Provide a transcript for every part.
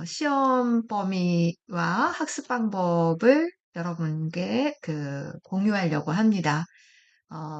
시험 범위와 학습 방법을 여러분께 공유하려고 합니다.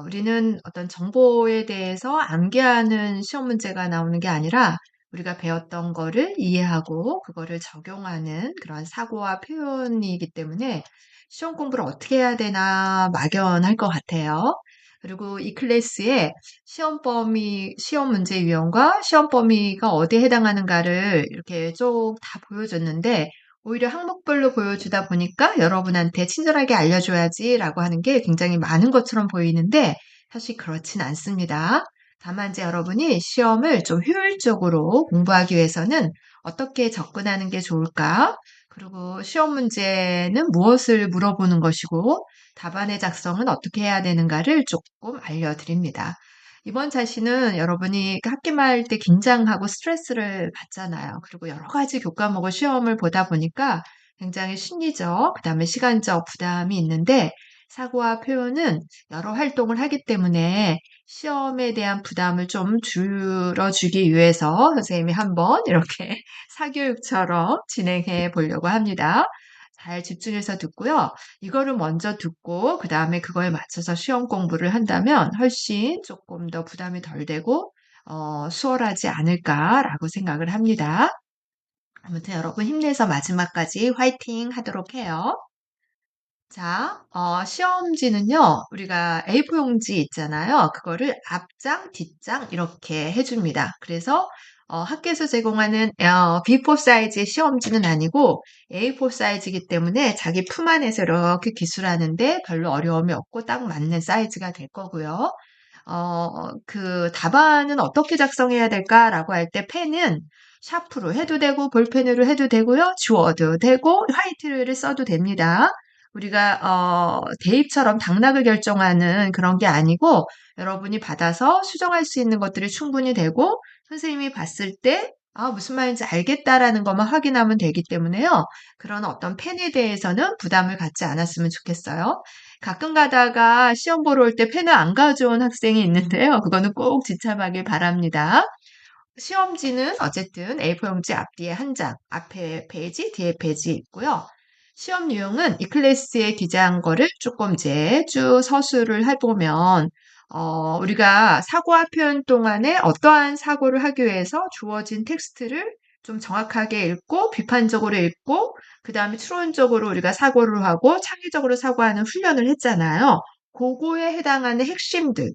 우리는 어떤 정보에 대해서 암기하는 시험 문제가 나오는 게 아니라 우리가 배웠던 거를 이해하고 그거를 적용하는 그런 사고와 표현이기 때문에 시험 공부를 어떻게 해야 되나 막연할 것 같아요. 그리고 이 클래스에 시험 범위, 시험 문제 유형과 시험 범위가 어디에 해당하는가를 이렇게 쭉 다 보여줬는데 오히려 항목별로 보여주다 보니까 여러분한테 친절하게 알려줘야지라고 하는 게 굉장히 많은 것처럼 보이는데 사실 그렇진 않습니다. 다만 이제 여러분이 시험을 좀 효율적으로 공부하기 위해서는 어떻게 접근하는 게 좋을까? 그리고 시험 문제는 무엇을 물어보는 것이고 답안의 작성은 어떻게 해야 되는가를 조금 알려드립니다. 이번 자시는 여러분이 학기말 때 긴장하고 스트레스를 받잖아요. 그리고 여러 가지 교과목을 시험을 보다 보니까 굉장히 심리적, 그다음에 시간적 부담이 있는데 사고와 표현은 여러 활동을 하기 때문에 시험에 대한 부담을 좀 줄여주기 위해서 선생님이 한번 이렇게 사교육처럼 진행해 보려고 합니다. 잘 집중해서 듣고요. 이거를 먼저 듣고 그다음에 그거에 맞춰서 시험 공부를 한다면 훨씬 조금 더 부담이 덜 되고 수월하지 않을까라고 생각을 합니다. 아무튼 여러분 힘내서 마지막까지 화이팅 하도록 해요. 자, 시험지는요, 우리가 A4 용지 있잖아요. 그거를 앞장, 뒷장 이렇게 해줍니다. 그래서 학교에서 제공하는 B4 사이즈의 시험지는 아니고 A4 사이즈이기 때문에 자기 품 안에서 이렇게 기술하는데 별로 어려움이 없고 딱 맞는 사이즈가 될 거고요. 그 답안은 어떻게 작성해야 될까라고 할 때 펜은 샤프로 해도 되고 볼펜으로 해도 되고요. 지워도 되고 화이트를 써도 됩니다. 우리가 대입처럼 당락을 결정하는 그런 게 아니고 여러분이 받아서 수정할 수 있는 것들이 충분히 되고 선생님이 봤을 때 무슨 말인지 알겠다라는 것만 확인하면 되기 때문에요. 그런 어떤 펜에 대해서는 부담을 갖지 않았으면 좋겠어요. 가끔 가다가 시험 보러 올 때 펜을 안 가져온 학생이 있는데요. 그거는 꼭 지참하길 바랍니다. 시험지는 어쨌든 A4 용지 앞뒤에 한 장, 앞에 페이지, 뒤에 페이지 있고요. 시험 유형은 이 클래스에 기재한 거를 조금 이제 쭉 서술을 해보면, 우리가 사고와 표현 동안에 어떠한 사고를 하기 위해서 주어진 텍스트를 좀 정확하게 읽고, 비판적으로 읽고, 그 다음에 추론적으로 우리가 사고를 하고, 창의적으로 사고하는 훈련을 했잖아요. 그거에 해당하는 핵심들을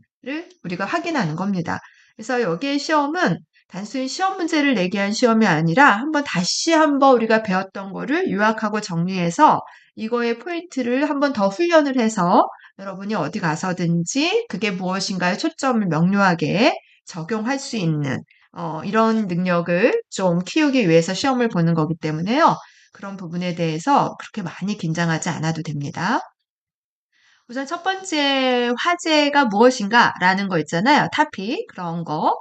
우리가 확인하는 겁니다. 그래서 여기에 시험은 단순히 시험 문제를 내기 위한 시험이 아니라 다시 한번 우리가 배웠던 거를 요약하고 정리해서 이거의 포인트를 한번 더 훈련을 해서 여러분이 어디 가서든지 그게 무엇인가에 초점을 명료하게 적용할 수 있는 이런 능력을 좀 키우기 위해서 시험을 보는 거기 때문에요. 그런 부분에 대해서 그렇게 많이 긴장하지 않아도 됩니다. 우선 첫 번째 화제가 무엇인가라는 거 있잖아요. 토픽 그런 거.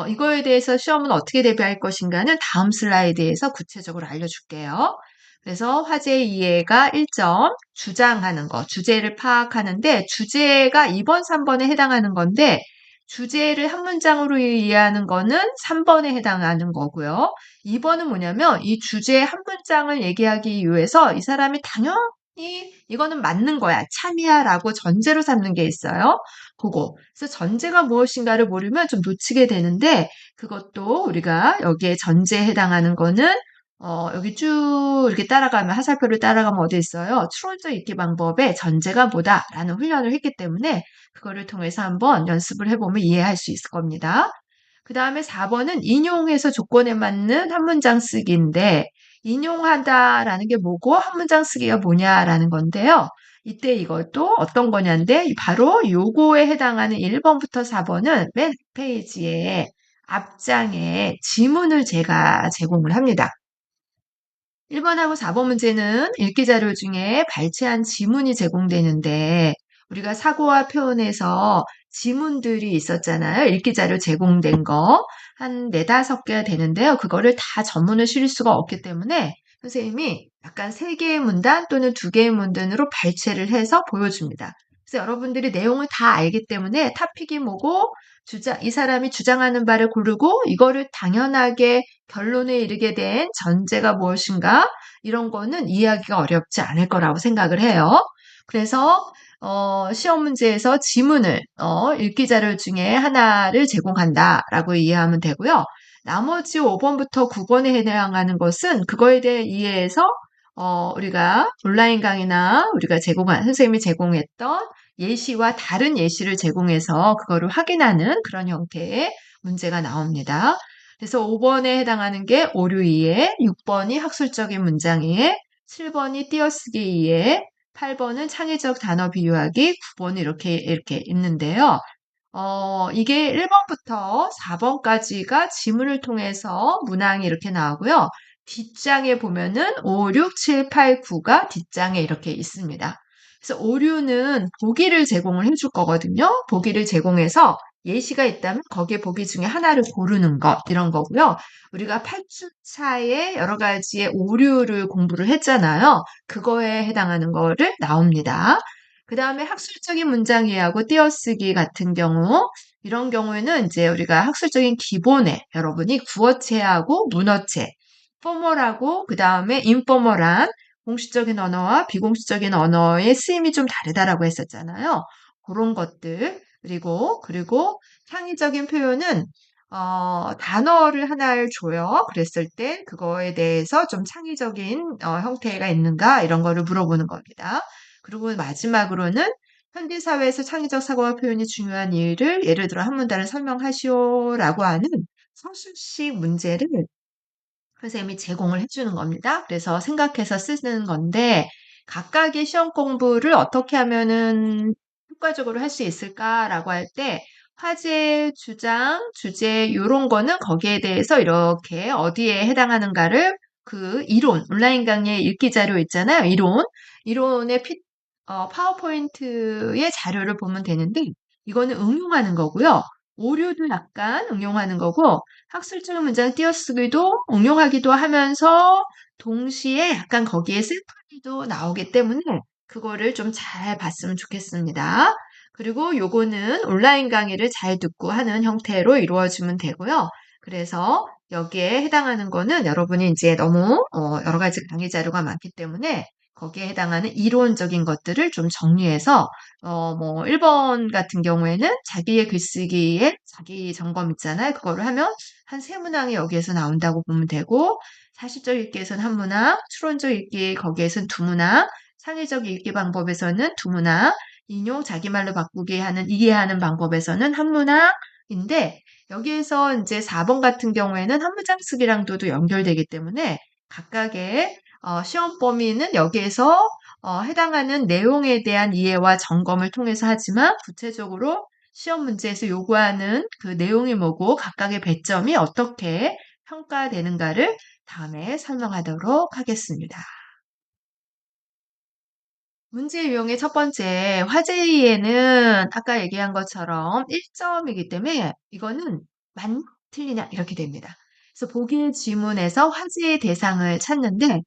이거에 대해서 시험은 어떻게 대비할 것인가는 다음 슬라이드에서 구체적으로 알려줄게요. 그래서 화제의 이해가 1점, 주장하는 거, 주제를 파악하는데 주제가 2번, 3번에 해당하는 건데 주제를 한 문장으로 이해하는 거는 3번에 해당하는 거고요. 2번은 뭐냐면 이 주제 한 문장을 얘기하기 위해서 이 사람이 당연히 이거는 맞는 거야. 참이야라고 전제로 삼는 게 있어요. 그거. 그래서 전제가 무엇인가를 모르면 좀 놓치게 되는데 그것도 우리가 여기에 전제에 해당하는 거는 여기 쭉 이렇게 따라가면 하살표를 따라가면 어디 있어요? 추론적 읽기 방법의 전제가 뭐다라는 훈련을 했기 때문에 그거를 통해서 한번 연습을 해보면 이해할 수 있을 겁니다. 그 다음에 4번은 인용해서 조건에 맞는 한 문장 쓰기인데 인용하다라는 게 뭐고 한 문장 쓰기가 뭐냐라는 건데요. 이때 이것도 어떤 거냐인데 바로 요거에 해당하는 1번부터 4번은 맨 페이지에 앞장에 지문을 제가 제공을 합니다. 1번하고 4번 문제는 읽기 자료 중에 발췌한 지문이 제공되는데 우리가 사고와 표현에서 지문들이 있었잖아요. 읽기 자료 제공된 거. 한 4-5개가 되는데요. 그거를 다 전문을 실을 수가 없기 때문에 선생님이 약간 3개의 문단 또는 2개의 문단으로 발췌를 해서 보여줍니다. 그래서 여러분들이 내용을 다 알기 때문에 토픽이 뭐고 이 사람이 주장하는 바를 고르고 이거를 당연하게 결론에 이르게 된 전제가 무엇인가 이런 거는 이해하기가 어렵지 않을 거라고 생각을 해요. 그래서 시험 문제에서 지문을 읽기 자료 중에 하나를 제공한다라고 이해하면 되고요. 나머지 5번부터 9번에 해당하는 것은 그거에 대해 이해해서 우리가 온라인 강의나 우리가 선생님이 제공했던 예시와 다른 예시를 제공해서 그거를 확인하는 그런 형태의 문제가 나옵니다. 그래서 5번에 해당하는 게 오류 이해, 6번이 학술적인 문장 이해, 7번이 띄어쓰기 이해, 8번은 창의적 단어 비유하기, 9번은 이렇게 있는데요. 이게 1번부터 4번까지가 지문을 통해서 문항이 이렇게 나오고요. 뒷장에 보면은 5, 6, 7, 8, 9가 뒷장에 이렇게 있습니다. 그래서 오류는 보기를 제공을 해줄 거거든요. 보기를 제공해서 예시가 있다면 거기에 보기 중에 하나를 고르는 것, 이런 거고요. 우리가 8주차에 여러 가지의 오류를 공부를 했잖아요. 그거에 해당하는 거를 나옵니다. 그 다음에 학술적인 문장 이해하고 띄어쓰기 같은 경우, 이런 경우에는 이제 우리가 학술적인 기본에 여러분이 구어체하고 문어체, 포멀하고 그 다음에 인포멀한 공식적인 언어와 비공식적인 언어의 쓰임이 좀 다르다라고 했었잖아요. 그런 것들, 그리고 창의적인 표현은 단어를 하나를 줘요. 그랬을 때 그거에 대해서 좀 창의적인 형태가 있는가 이런 거를 물어보는 겁니다. 그리고 마지막으로는 현대 사회에서 창의적 사고와 표현이 중요한 일을 예를 들어 한 문단을 설명하시오라고 하는 서술식 문제를 선생님이 제공을 해주는 겁니다. 그래서 생각해서 쓰는 건데 각각의 시험 공부를 어떻게 하면은 효과적으로 할 수 있을까라고 할 때 화제, 주장, 주제 이런 거는 거기에 대해서 이렇게 어디에 해당하는가를 그 이론, 온라인 강의 읽기 자료 있잖아요. 이론의 파워포인트의 자료를 보면 되는데 이거는 응용하는 거고요. 오류도 약간 응용하는 거고 학술적인 문장 띄어쓰기도 응용하기도 하면서 동시에 약간 거기에 셀프리도 나오기 때문에 그거를 좀 잘 봤으면 좋겠습니다. 그리고 요거는 온라인 강의를 잘 듣고 하는 형태로 이루어지면 되고요. 그래서 여기에 해당하는 거는 여러분이 이제 너무 여러 가지 강의 자료가 많기 때문에 거기에 해당하는 이론적인 것들을 좀 정리해서 뭐 1번 같은 경우에는 자기의 글쓰기에 자기 점검 있잖아요. 그거를 하면 한 세 문항이 여기에서 나온다고 보면 되고 사실적 읽기에서는 한 문항, 추론적 읽기 거기에서는 두 문항, 창의적 읽기 방법에서는 두 문항, 인용 자기말로 바꾸기 하는 이해하는 방법에서는 한 문항인데 여기에서 이제 4번 같은 경우에는 한 문장 쓰기랑도 연결되기 때문에 각각의 시험 범위는 여기에서 해당하는 내용에 대한 이해와 점검을 통해서 하지만 구체적으로 시험 문제에서 요구하는 그 내용이 뭐고 각각의 배점이 어떻게 평가되는가를 다음에 설명하도록 하겠습니다. 문제 유형의 첫 번째, 화제의에는 아까 얘기한 것처럼 1점이기 때문에 이거는 맞냐, 틀리냐 이렇게 됩니다. 그래서 보기 지문에서 화제의 대상을 찾는데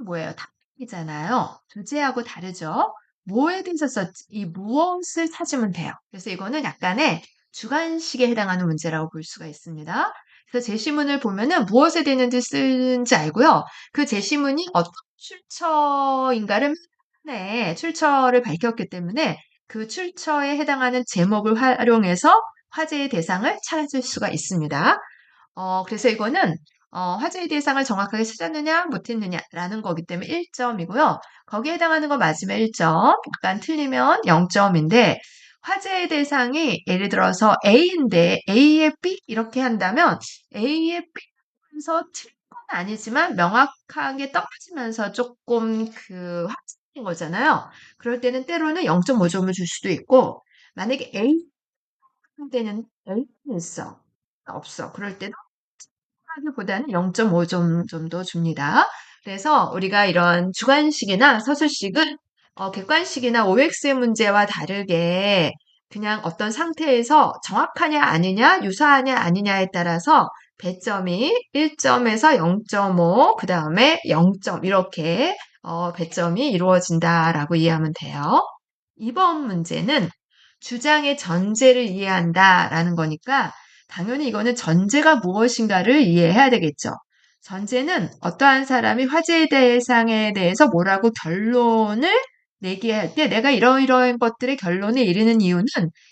뭐예요? 답이잖아요. 주제하고 다르죠? 뭐에 대해서 썼지? 이 무엇을 찾으면 돼요. 그래서 이거는 약간의 주관식에 해당하는 문제라고 볼 수가 있습니다. 그래서 제시문을 보면은 무엇에 대는지 쓰는지 알고요. 그 제시문이 어떤 출처인가를 출처를 밝혔기 때문에 그 출처에 해당하는 제목을 활용해서 화제의 대상을 찾을 수가 있습니다. 그래서 이거는 화제의 대상을 정확하게 찾았느냐, 못했느냐라는 거기 때문에 1점이고요. 거기에 해당하는 거 맞으면 1점, 약간 틀리면 0점인데 화제의 대상이 예를 들어서 A인데 A의 B 이렇게 한다면 A의 B면서 틀린 건 아니지만 명확하게 떨어지면서 조금 그 확정인 거잖아요. 그럴 때는 때로는 0.5점을 줄 수도 있고 만약에 A 상대는 A는 있어. 없어. 그럴 때는 하기보다는 0.5점 정도 줍니다. 그래서 우리가 이런 주관식이나 서술식은 객관식이나 OX의 문제와 다르게 그냥 어떤 상태에서 정확하냐 아니냐, 유사하냐 아니냐에 따라서 배점이 1점에서 0.5, 그 다음에 0점 이렇게 배점이 이루어진다라고 이해하면 돼요. 이번 문제는 주장의 전제를 이해한다라는 거니까 당연히 이거는 전제가 무엇인가를 이해해야 되겠죠. 전제는 어떠한 사람이 화제의 대상에 대해서 뭐라고 결론을 내게 할 때 내가 이러이러한 것들의 결론에 이르는 이유는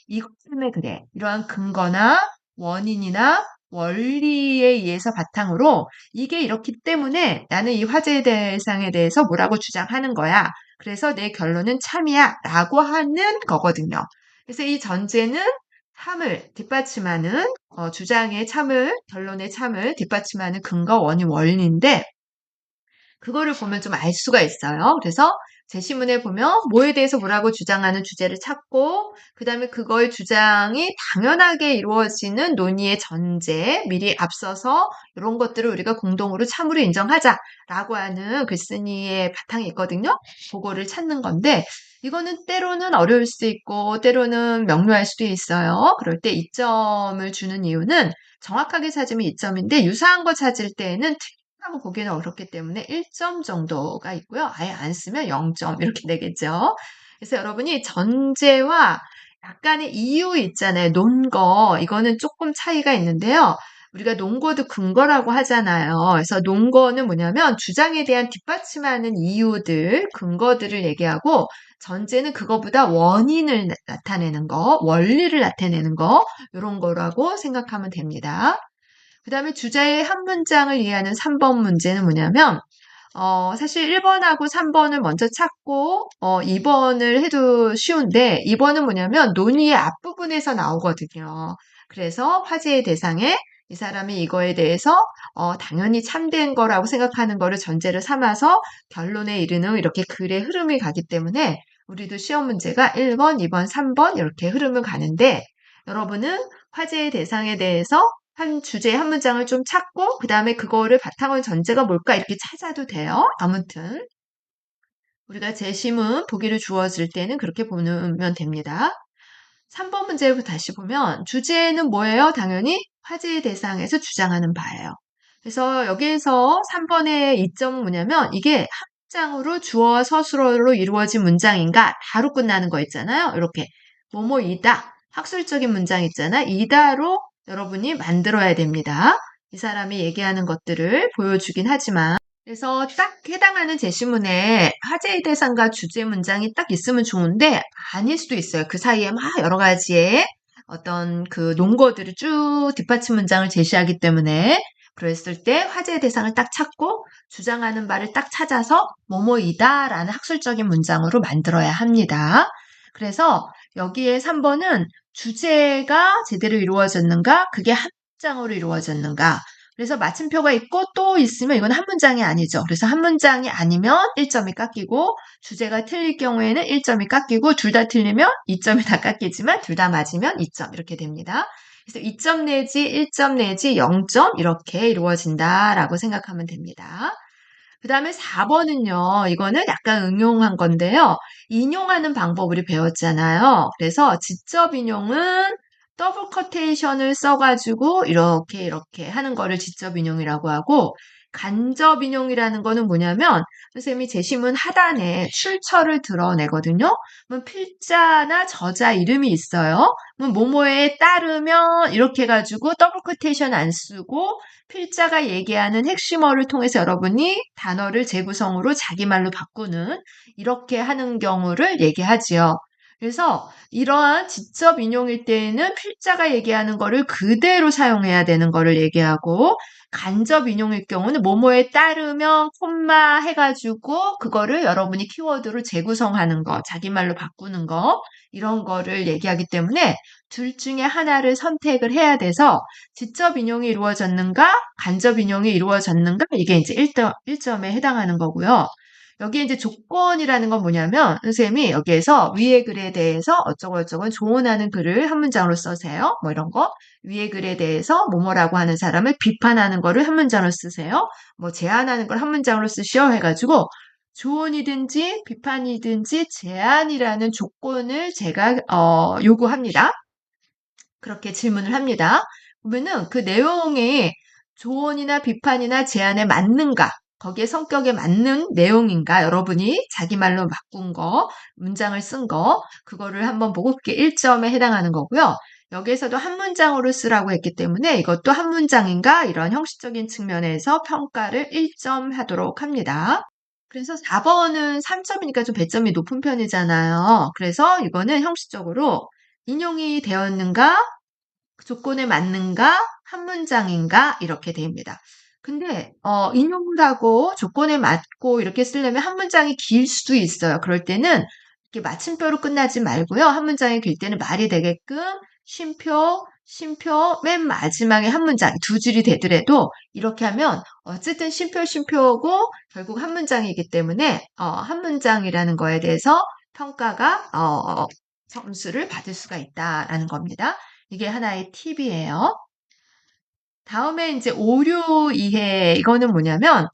이것 때문에 그래. 이러한 근거나 원인이나 원리에 의해서 바탕으로 이게 이렇기 때문에 나는 이 화제의 대상에 대해서 뭐라고 주장하는 거야. 그래서 내 결론은 참이야. 라고 하는 거거든요. 그래서 이 전제는 참을 뒷받침하는 주장의 참을 결론의 참을 뒷받침하는 근거 원인 원리인데 그거를 보면 좀 알 수가 있어요. 그래서 제시문에 보면 뭐에 대해서 뭐라고 주장하는 주제를 찾고 그다음에 그거의 주장이 당연하게 이루어지는 논의의 전제 미리 앞서서 이런 것들을 우리가 공동으로 참으로 인정하자라고 하는 글쓴이의 바탕이 있거든요. 그거를 찾는 건데 이거는 때로는 어려울 수도 있고 때로는 명료할 수도 있어요. 그럴 때 이점을 주는 이유는 정확하게 찾으면 2점인데 유사한 거 찾을 때에는 하고 보기는 어렵기 때문에 1점 정도가 있고요. 아예 안 쓰면 0점 이렇게 되겠죠. 그래서 여러분이 전제와 약간의 이유 있잖아요. 논거 이거는 조금 차이가 있는데요. 우리가 논거도 근거라고 하잖아요. 그래서 논거는 뭐냐면 주장에 대한 뒷받침하는 이유들, 근거들을 얘기하고 전제는 그거보다 원인을 나타내는 거, 원리를 나타내는 거 이런 거라고 생각하면 됩니다. 그 다음에 주제의 한 문장을 이해하는 3번 문제는 뭐냐면, 사실 1번하고 3번을 먼저 찾고, 2번을 해도 쉬운데, 2번은 뭐냐면 논의의 앞부분에서 나오거든요. 그래서 화제의 대상에 이 사람이 이거에 대해서, 당연히 참된 거라고 생각하는 거를 전제를 삼아서 결론에 이르는 이렇게 글의 흐름이 가기 때문에, 우리도 시험 문제가 1번, 2번, 3번 이렇게 흐름을 가는데, 여러분은 화제의 대상에 대해서 한 주제 한 문장을 좀 찾고 그 다음에 그거를 바탕으로 전제가 뭘까 이렇게 찾아도 돼요. 아무튼 우리가 제시문 보기를 주어질 때는 그렇게 보면 됩니다. 3번 문제부터 다시 보면 주제는 뭐예요? 당연히 화제의 대상에서 주장하는 바예요. 그래서 여기에서 3번의 이점은 뭐냐면 이게 한 문장으로 주어와 서술어로 이루어진 문장인가 다로 끝나는 거 있잖아요. 이렇게 뭐뭐이다 학술적인 문장 있잖아. 이다로 여러분이 만들어야 됩니다. 이 사람이 얘기하는 것들을 보여주긴 하지만 그래서 딱 해당하는 제시문에 화제의 대상과 주제 문장이 딱 있으면 좋은데 아닐 수도 있어요. 그 사이에 막 여러 가지의 어떤 그 논거들을 쭉 뒷받침 문장을 제시하기 때문에 그랬을 때 화제의 대상을 딱 찾고 주장하는 바를 딱 찾아서 뭐뭐이다라는 학술적인 문장으로 만들어야 합니다. 그래서 여기에 3번은 주제가 제대로 이루어졌는가? 그게 한 문장으로 이루어졌는가? 그래서 마침표가 있고 또 있으면 이건 한 문장이 아니죠. 그래서 한 문장이 아니면 1점이 깎이고 주제가 틀릴 경우에는 1점이 깎이고 둘 다 틀리면 2점이 다 깎이지만 둘 다 맞으면 2점 이렇게 됩니다. 그래서 2점 내지 1점 내지 0점 이렇게 이루어진다라고 생각하면 됩니다. 그 다음에 4번은요. 이거는 약간 응용한 건데요. 인용하는 방법 우리 배웠잖아요. 그래서 지적 인용은 더블 커테이션을 써가지고 이렇게 하는 거를 지적 인용이라고 하고 간접 인용이라는 거는 뭐냐면 선생님이 제시문 하단에 출처를 드러내거든요. 그럼 필자나 저자 이름이 있어요. 그럼 뭐뭐에 따르면 이렇게 해가지고 더블 커테이션 안 쓰고 필자가 얘기하는 핵심어를 통해서 여러분이 단어를 재구성으로 자기 말로 바꾸는 이렇게 하는 경우를 얘기하지요. 그래서 이러한 지적 인용일 때에는 필자가 얘기하는 거를 그대로 사용해야 되는 거를 얘기하고 간접 인용일 경우는 뭐뭐에 따르면 콤마 해가지고 그거를 여러분이 키워드로 재구성하는 거, 자기 말로 바꾸는 거 이런 거를 얘기하기 때문에 둘 중에 하나를 선택을 해야 돼서 지적 인용이 이루어졌는가, 간접 인용이 이루어졌는가 이게 이제 1점에 해당하는 거고요. 여기에 이제 조건이라는 건 뭐냐면 선생님이 여기에서 위의 글에 대해서 어쩌고저쩌고 조언하는 글을 한 문장으로 써세요. 뭐 이런 거. 위의 글에 대해서 뭐뭐라고 하는 사람을 비판하는 거를 한 문장으로 쓰세요. 뭐 제안하는 걸 한 문장으로 쓰시오 해가지고 조언이든지 비판이든지 제안이라는 조건을 제가 요구합니다. 그렇게 질문을 합니다. 그러면은 그 내용이 조언이나 비판이나 제안에 맞는가? 거기에 성격에 맞는 내용인가? 여러분이 자기 말로 바꾼 거, 문장을 쓴 거, 그거를 한번 보고 그게 1점에 해당하는 거고요. 여기에서도 한 문장으로 쓰라고 했기 때문에 이것도 한 문장인가 이런 형식적인 측면에서 평가를 1점 하도록 합니다. 그래서 4번은 3점이니까 좀 배점이 높은 편이잖아요. 그래서 이거는 형식적으로 인용이 되었는가, 조건에 맞는가, 한 문장인가 이렇게 됩니다. 근데 인용을 하고 조건에 맞고 이렇게 쓰려면 한 문장이 길 수도 있어요. 그럴 때는 이렇게 마침표로 끝나지 말고요. 한 문장이 길 때는 말이 되게끔 쉼표, 쉼표, 맨 마지막에 한 문장, 두 줄이 되더라도 이렇게 하면 어쨌든 쉼표, 쉼표고 결국 한 문장이기 때문에 한 문장이라는 거에 대해서 평가가 점수를 받을 수가 있다라는 겁니다. 이게 하나의 팁이에요. 다음에 이제 오류 이해, 이거는 뭐냐면,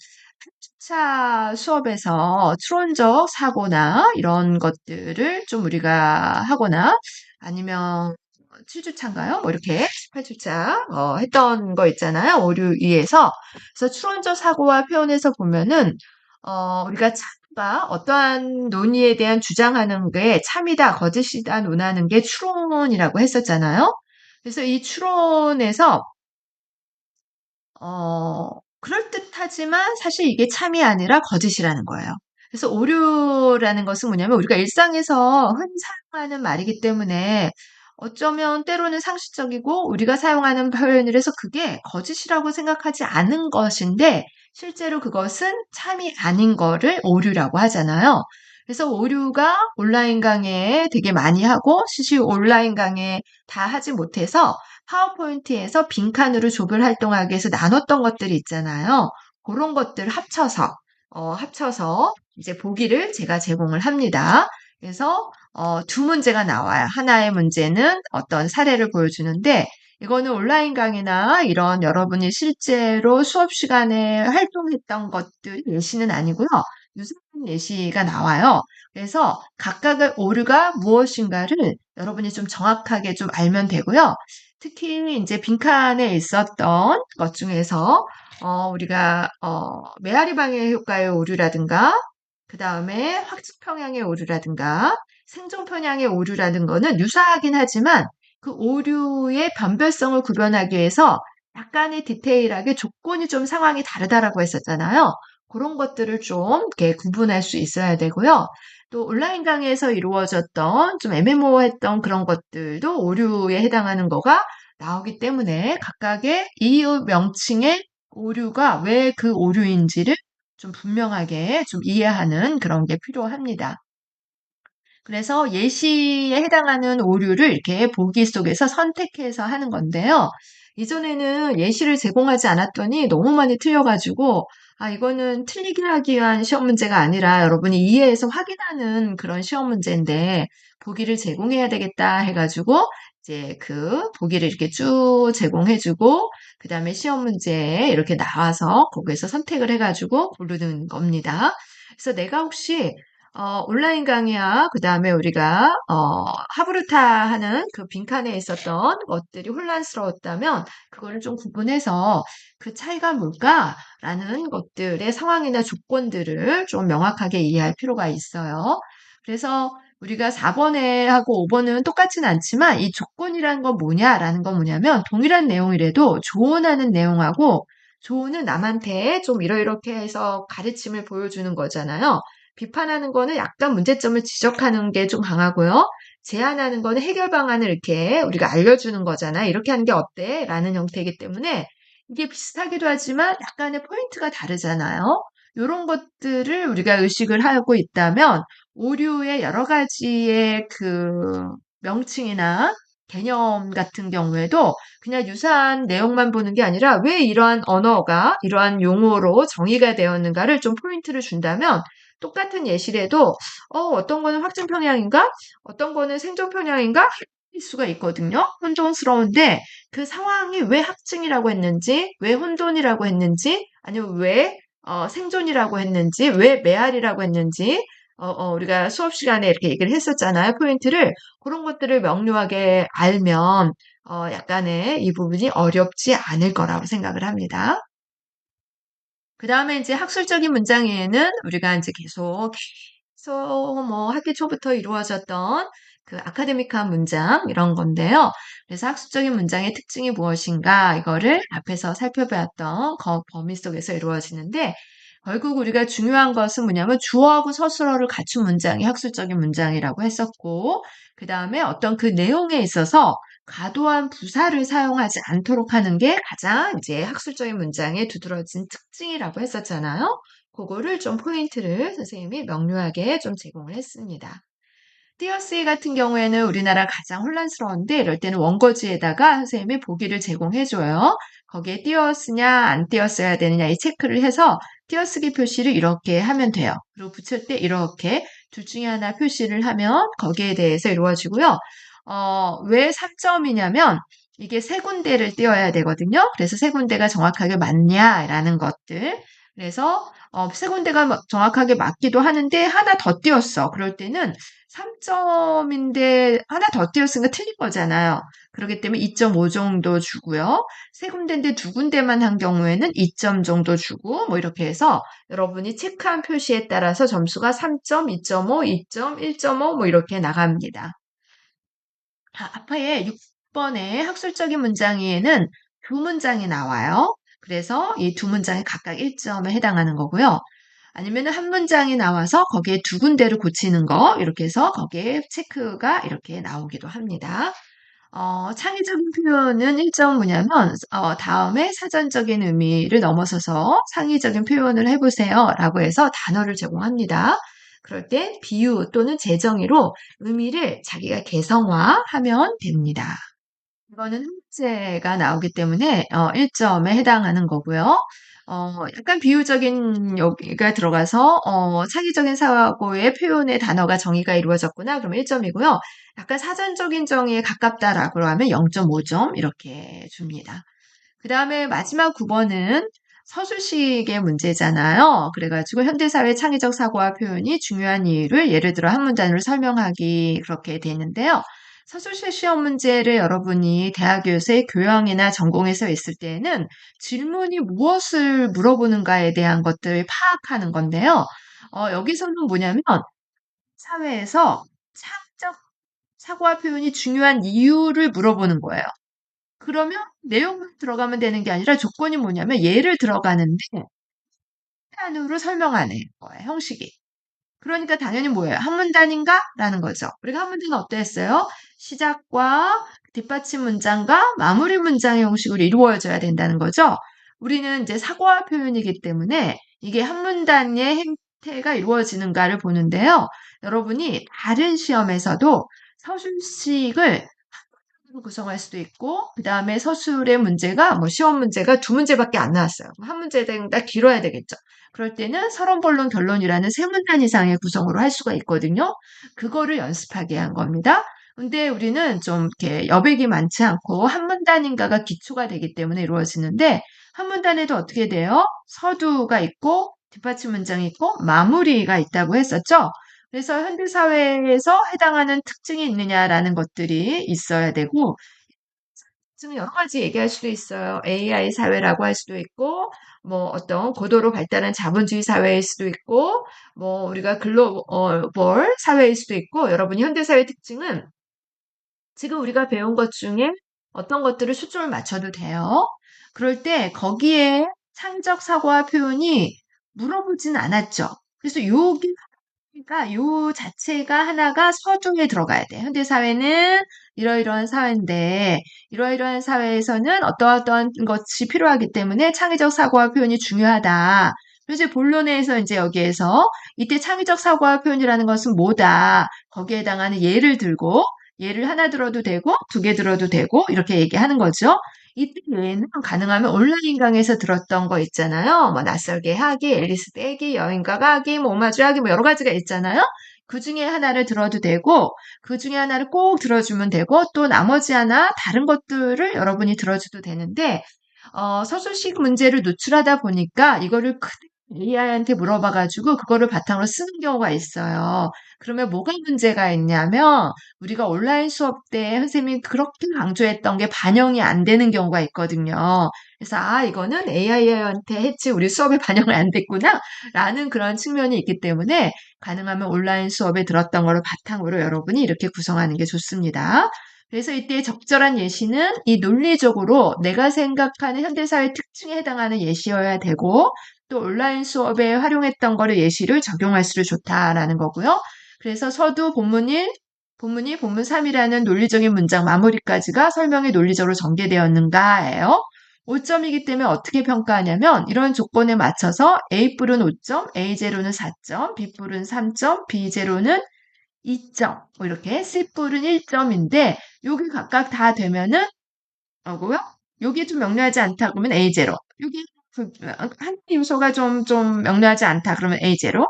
8주차 수업에서 추론적 사고나 이런 것들을 좀 우리가 하거나 아니면 7주차인가요? 뭐 이렇게 8주차 했던 거 있잖아요. 오류 이해에서. 그래서 추론적 사고와 표현에서 보면은 우리가 참가 어떠한 논의에 대한 주장하는 게 참이다, 거짓이다 논하는 게 추론이라고 했었잖아요. 그래서 이 추론에서 그럴듯하지만 사실 이게 참이 아니라 거짓이라는 거예요. 그래서 오류라는 것은 뭐냐면 우리가 일상에서 흔히 사용하는 말이기 때문에 어쩌면 때로는 상식적이고 우리가 사용하는 표현을 해서 그게 거짓이라고 생각하지 않은 것인데 실제로 그것은 참이 아닌 거를 오류라고 하잖아요. 그래서 오류가 온라인 강의에 되게 많이 하고 실시 온라인 강의에 다 하지 못해서 파워포인트에서 빈칸으로 조별 활동하기 위해서 나눴던 것들이 있잖아요. 그런 것들을 합쳐서 이제 보기를 제가 제공을 합니다. 그래서 두 문제가 나와요. 하나의 문제는 어떤 사례를 보여주는데 이거는 온라인 강의나 이런 여러분이 실제로 수업 시간에 활동했던 것들 예시는 아니고요. 유사한 예시가 나와요. 그래서 각각의 오류가 무엇인가를 여러분이 좀 정확하게 좀 알면 되고요. 특히 이제 빈칸에 있었던 것 중에서 우리가 메아리 방해 효과의 오류라든가 그 다음에 확증 평양의 오류라든가 생존 편향의 오류라는 거는 유사하긴 하지만 그 오류의 변별성을 구별하기 위해서 약간의 디테일하게 조건이 좀 상황이 다르다라고 했었잖아요. 그런 것들을 좀 이렇게 구분할 수 있어야 되고요. 또 온라인 강의에서 이루어졌던 좀 애매모호했던 그런 것들도 오류에 해당하는 거가 나오기 때문에 각각의 이유 명칭의 오류가 왜 그 오류인지를 좀 분명하게 좀 이해하는 그런 게 필요합니다. 그래서 예시에 해당하는 오류를 이렇게 보기 속에서 선택해서 하는 건데요. 이전에는 예시를 제공하지 않았더니 너무 많이 틀려가지고, 이거는 틀리게 하기 위한 시험 문제가 아니라 여러분이 이해해서 확인하는 그런 시험 문제인데, 보기를 제공해야 되겠다 해가지고, 이제 그 보기를 이렇게 쭉 제공해주고, 그 다음에 시험 문제에 이렇게 나와서 거기에서 선택을 해가지고 고르는 겁니다. 그래서 내가 혹시 온라인 강의와 그다음에 우리가 하브루타 하는 그 빈칸에 있었던 것들이 혼란스러웠다면 그거를 좀 구분해서 그 차이가 뭘까라는 것들의 상황이나 조건들을 좀 명확하게 이해할 필요가 있어요. 그래서 우리가 4번에 하고 5번은 똑같진 않지만 이 조건이란 건 뭐냐라는 건 뭐냐면 동일한 내용이라도 조언하는 내용하고 조언은 남한테 좀 이러이렇게 해서 가르침을 보여주는 거잖아요. 비판하는 거는 약간 문제점을 지적하는 게 좀 강하고요. 제안하는 거는 해결 방안을 이렇게 우리가 알려주는 거잖아요. 이렇게 하는 게 어때? 라는 형태이기 때문에 이게 비슷하기도 하지만 약간의 포인트가 다르잖아요. 이런 것들을 우리가 의식을 하고 있다면 오류의 여러 가지의 그 명칭이나 개념 같은 경우에도 그냥 유사한 내용만 보는 게 아니라 왜 이러한 언어가 이러한 용어로 정의가 되었는가를 좀 포인트를 준다면 똑같은 예시래도 어떤 거는 확증 편향인가? 어떤 거는 생존 편향인가? 할 수가 있거든요. 혼돈스러운데 그 상황이 왜 확증이라고 했는지, 왜 혼돈이라고 했는지, 아니면 왜 생존이라고 했는지, 왜 메아리라고 했는지, 우리가 수업 시간에 이렇게 얘기를 했었잖아요. 포인트를. 그런 것들을 명료하게 알면, 약간의 이 부분이 어렵지 않을 거라고 생각을 합니다. 그 다음에 이제 학술적인 문장에는 우리가 이제 계속 뭐 학기 초부터 이루어졌던 그 아카데믹한 문장 이런 건데요. 그래서 학습적인 문장의 특징이 무엇인가 이거를 앞에서 살펴보았던 범위 속에서 이루어지는데 결국 우리가 중요한 것은 뭐냐면 주어하고 서술어를 갖춘 문장이 학술적인 문장이라고 했었고 그 다음에 어떤 그 내용에 있어서 과도한 부사를 사용하지 않도록 하는 게 가장 이제 학술적인 문장의 두드러진 특징이라고 했었잖아요. 그거를 좀 포인트를 선생님이 명료하게 좀 제공을 했습니다. 띄어쓰기 같은 경우에는 우리나라 가장 혼란스러운데 이럴 때는 원고지에다가 선생님이 보기를 제공해줘요. 거기에 띄어쓰냐 안 띄어써야 되느냐 이 체크를 해서 띄어쓰기 표시를 이렇게 하면 돼요. 그리고 붙일 때 이렇게 둘 중에 하나 표시를 하면 거기에 대해서 이루어지고요. 왜 3점이냐면 이게 세 군데를 띄어야 되거든요. 그래서 세 군데가 정확하게 맞냐라는 것들. 그래서 세 군데가 정확하게 맞기도 하는데 하나 더 띄었어. 그럴 때는 3점인데 하나 더 띄었으니까 틀린 거잖아요. 그렇기 때문에 2.5 정도 주고요. 세 군데인데 두 군데만 한 경우에는 2점 정도 주고 뭐 이렇게 해서 여러분이 체크한 표시에 따라서 점수가 3점, 2.5, 2점, 1.5 뭐 이렇게 나갑니다. 앞에 6번의 학술적인 문장에는 두 문장이 나와요. 그래서 이 두 문장이 각각 1점에 해당하는 거고요. 아니면 한 문장이 나와서 거기에 두 군데를 고치는 거 이렇게 해서 거기에 체크가 이렇게 나오기도 합니다. 창의적인 표현은 1점 뭐냐면 다음에 사전적인 의미를 넘어서서 창의적인 표현을 해보세요 라고 해서 단어를 제공합니다. 그럴 때 비유 또는 재정의로 의미를 자기가 개성화하면 됩니다. 이거는 문제가 나오기 때문에 1점에 해당하는 거고요. 약간 비유적인 여기가 들어가서 창의적인 사고의 표현의 단어가 정의가 이루어졌구나. 그러면 1점이고요. 약간 사전적인 정의에 가깝다라고 하면 0.5점 이렇게 줍니다. 그 다음에 마지막 9번은 서술식의 문제잖아요. 그래가지고 현대사회 창의적 사고와 표현이 중요한 이유를 예를 들어 한 문단으로 설명하기 그렇게 되는데요. 서술식 시험 문제를 여러분이 대학교에서의 교양이나 전공에서 있을 때에는 질문이 무엇을 물어보는가에 대한 것들을 파악하는 건데요. 여기서는 뭐냐면 사회에서 창의적 사고와 표현이 중요한 이유를 물어보는 거예요. 그러면 내용만 들어가면 되는 게 아니라 조건이 뭐냐면 예를 들어가는데 한으로 설명하는 거예요, 형식이. 그러니까 당연히 뭐예요? 한 문단인가? 라는 거죠. 우리가 한 문단은 어땠어요? 시작과 뒷받침 문장과 마무리 문장의 형식으로 이루어져야 된다는 거죠. 우리는 이제 사고와 표현이기 때문에 이게 한 문단의 행태가 이루어지는가를 보는데요. 여러분이 다른 시험에서도 서술식을 구성할 수도 있고, 그 다음에 서술의 문제가, 뭐, 시험 문제가 두 문제밖에 안 나왔어요. 한 문제보다 길어야 되겠죠. 그럴 때는 서론, 본론, 결론이라는 세 문단 이상의 구성으로 할 수가 있거든요. 그거를 연습하게 한 겁니다. 근데 우리는 좀 이렇게 여백이 많지 않고 한 문단인가가 기초가 되기 때문에 이루어지는데, 한 문단에도 어떻게 돼요? 서두가 있고, 뒷받침 문장이 있고, 마무리가 있다고 했었죠. 그래서 현대사회에서 해당하는 특징이 있느냐라는 것들이 있어야 되고, 지금 여러 가지 얘기할 수도 있어요. AI 사회라고 할 수도 있고, 뭐 어떤 고도로 발달한 자본주의 사회일 수도 있고, 뭐 우리가 글로벌 사회일 수도 있고, 여러분이 현대사회 특징은 지금 우리가 배운 것 중에 어떤 것들을 초점을 맞춰도 돼요. 그럴 때 거기에 창의적 사고와 표현이 물어보진 않았죠. 그래서 요게 그러니까 요 자체가 하나가 서중에 들어가야 돼. 현대 사회는 이러이러한 사회인데 이러이러한 사회에서는 어떠어떠한 것이 필요하기 때문에 창의적 사고와 표현이 중요하다. 그래서 이제 본론에서 이제 여기에서 이때 창의적 사고와 표현이라는 것은 뭐다. 거기에 해당하는 예를 들고 예를 하나 들어도 되고 두 개 들어도 되고 이렇게 얘기하는 거죠. 이때 외에는 가능하면 온라인 강의에서 들었던 거 있잖아요. 뭐 낯설게 하기, 앨리스 떼기, 여행가 가기, 뭐 오마주 하기, 뭐 여러 가지가 있잖아요. 그 중에 하나를 들어도 되고, 그 중에 하나를 꼭 들어주면 되고, 또 나머지 하나 다른 것들을 여러분이 들어줘도 되는데, 서술식 문제를 노출하다 보니까 이거를 AI한테 물어봐 가지고 그거를 바탕으로 쓰는 경우가 있어요. 그러면 뭐가 문제가 있냐면 우리가 온라인 수업 때 선생님이 그렇게 강조했던 게 반영이 안 되는 경우가 있거든요. 그래서 '아 이거는 AI한테 했지 우리 수업에 반영을 안 됐구나.'라는 그런 측면이 있기 때문에 가능하면 온라인 수업에 들었던 거를 바탕으로 여러분이 이렇게 구성하는 게 좋습니다. 그래서 이때 적절한 예시는 이 논리적으로 내가 생각하는 현대사회 특징에 해당하는 예시여야 되고 또 온라인 수업에 활용했던 거를 예시를 적용할수록 좋다라는 거고요. 그래서 서두 본문 1, 본문 2, 본문 3이라는 논리적인 문장 마무리까지가 설명이 논리적으로 전개되었는가예요. 5점이기 때문에 어떻게 평가하냐면 이런 조건에 맞춰서 A뿔은 5점, A0는 4점, B뿔은 3점, B0는 2점, 뭐 이렇게 C뿔은 1점인데 여기 각각 다 되면은 고요. 요게 좀 명료하지 않다 그러면 A0. 요게 한 요소가 좀 명료하지 않다 그러면 A0.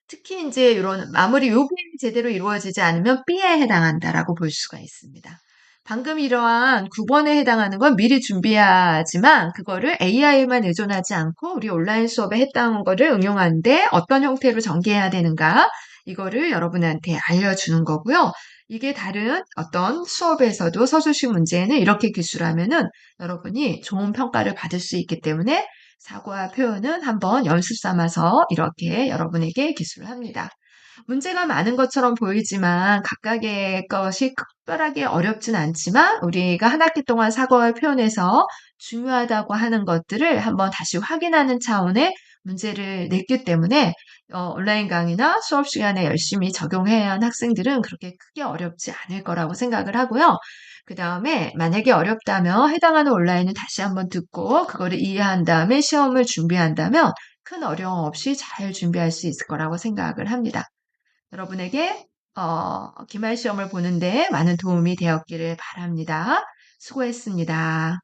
특히 인제 요런 마무리 요게 제대로 이루어지지 않으면 B에 해당한다라고 볼 수가 있습니다. 방금 이러한 9번에 해당하는 건 미리 준비하지만 그거를 AI에만 의존하지 않고 우리 온라인 수업에 했던 거를 응용하는데 어떤 형태로 전개해야 되는가 이거를 여러분한테 알려주는 거고요. 이게 다른 어떤 수업에서도 서술식 문제에는 이렇게 기술하면은 여러분이 좋은 평가를 받을 수 있기 때문에 사고와 표현은 한번 연습 삼아서 이렇게 여러분에게 기술을 합니다. 문제가 많은 것처럼 보이지만 각각의 것이 특별하게 어렵진 않지만 우리가 한 학기 동안 사고와 표현에서 중요하다고 하는 것들을 한번 다시 확인하는 차원의 문제를 냈기 때문에 온라인 강의나 수업 시간에 열심히 적용해야 하는 학생들은 그렇게 크게 어렵지 않을 거라고 생각을 하고요. 그 다음에 만약에 어렵다면 해당하는 온라인을 다시 한번 듣고 그거를 이해한 다음에 시험을 준비한다면 큰 어려움 없이 잘 준비할 수 있을 거라고 생각을 합니다. 여러분에게 기말 시험을 보는데 많은 도움이 되었기를 바랍니다. 수고했습니다.